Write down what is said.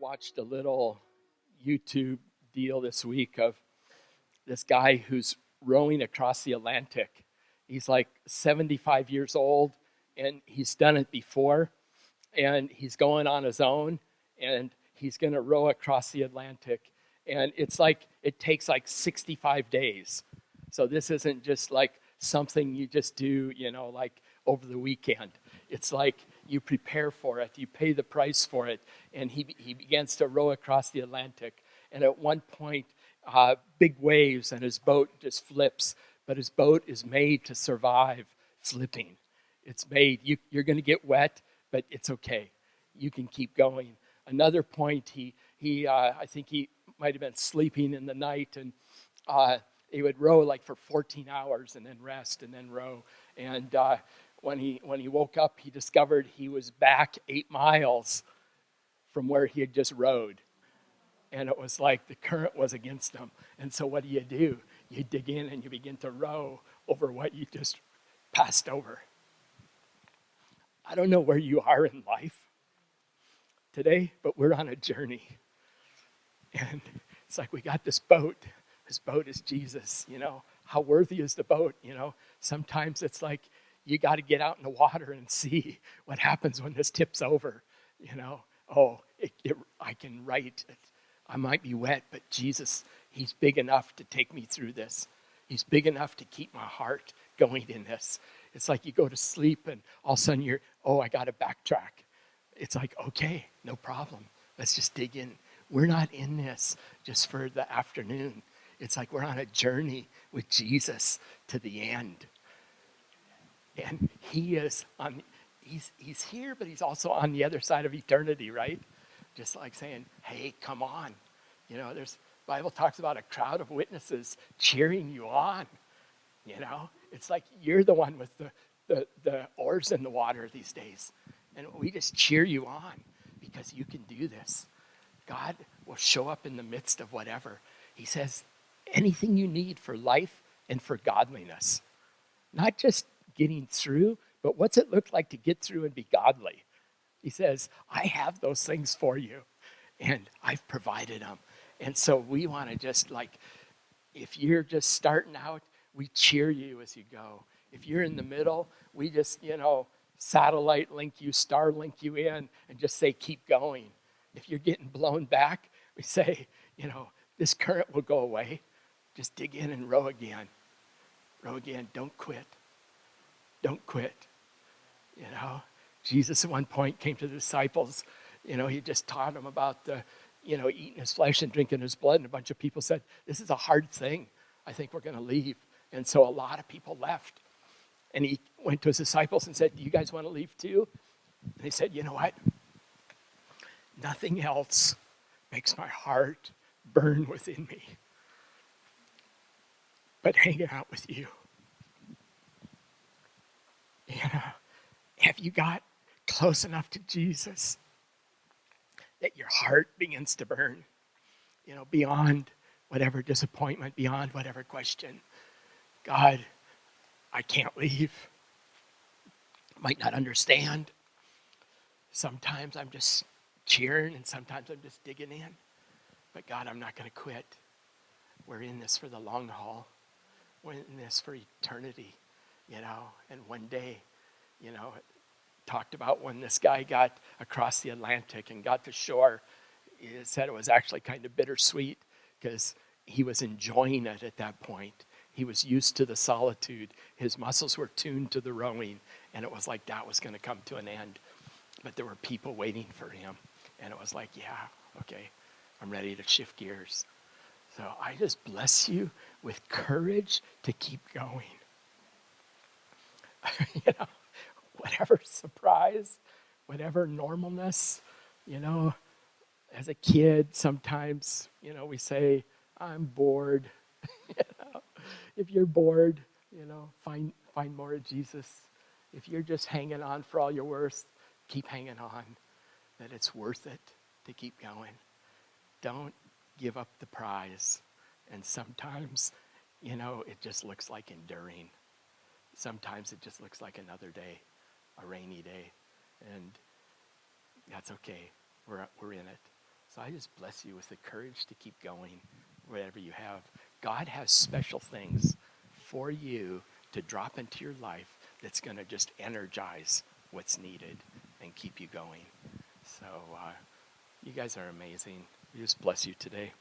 watched a little YouTube deal this week of this guy who's rowing across the Atlantic. He's like 75 years old, and he's done it before, and he's going on his own, and he's going to row across the Atlantic. And it's like, it takes like 65 days. So this isn't just like something you just do, like over the weekend. It's like you prepare for it, you pay the price for it, and he begins to row across the Atlantic. And at one point, big waves, and his boat just flips, but his boat is made to survive flipping. It's made, you're going to get wet, but it's okay. You can keep going. Another point, I think he might have been sleeping in the night, and he would row like for 14 hours and then rest and then row. And when he woke up, he discovered he was back 8 miles from where he had just rowed. And it was like the current was against him. And so what do? You dig in and you begin to row over what you just passed over. I don't know where you are in life today, but we're on a journey. And it's like we got this boat. This boat is Jesus, How worthy is the boat, Sometimes it's like you got to get out in the water and see what happens when this tips over, I can write it. I might be wet, but Jesus, he's big enough to take me through this. He's big enough to keep my heart going in this. It's like you go to sleep and all of a sudden I got to backtrack. It's like, okay, no problem. Let's just dig in. We're not in this just for the afternoon. It's like we're on a journey with Jesus to the end. And he's here, but he's also on the other side of eternity, right? Just like saying, hey, come on. The Bible talks about a crowd of witnesses cheering you on. It's like you're the one with the oars in the water these days. And we just cheer you on because you can do this. God will show up in the midst of whatever. He says, anything you need for life and for godliness. Not just getting through, but what's it look like to get through and be godly? He says, I have those things for you, and I've provided them. And so we want to just if you're just starting out, we cheer you as you go. If you're in the middle, we just, satellite link you, star link you in, and just say, keep going. If you're getting blown back, we say, this current will go away. Just dig in and row again. Row again. Don't quit. Don't quit. Jesus at one point came to the disciples. He just taught them about eating his flesh and drinking his blood. And a bunch of people said, this is a hard thing. I think we're going to leave. And so a lot of people left. And he went to his disciples and said, do you guys want to leave too? And they said, you know what? Nothing else makes my heart burn within me but hanging out with you. Have you got close enough to Jesus that your heart begins to burn, beyond whatever disappointment, beyond whatever question? God, I can't leave. I might not understand. Sometimes I'm just cheering and sometimes I'm just digging in. But God, I'm not going to quit. We're in this for the long haul. We're in this for eternity, and one day, talked about when this guy got across the Atlantic and got to shore. He said it was actually kind of bittersweet because he was enjoying it at that point. He was used to the solitude. His muscles were tuned to the rowing, and it was like that was going to come to an end. But there were people waiting for him, and it was like, yeah, okay, I'm ready to shift gears. So I just bless you with courage to keep going. Whatever surprise, whatever normalness, as a kid, sometimes, we say, I'm bored. If you're bored, find more of Jesus. If you're just hanging on for all you're worth, keep hanging on, that it's worth it to keep going. Don't give up the prize. And sometimes, it just looks like enduring. Sometimes it just looks like another day, a rainy day. And that's okay. We're in it. So I just bless you with the courage to keep going, whatever you have. God has special things for you to drop into your life that's going to just energize what's needed and keep you going. So you guys are amazing. We just bless you today.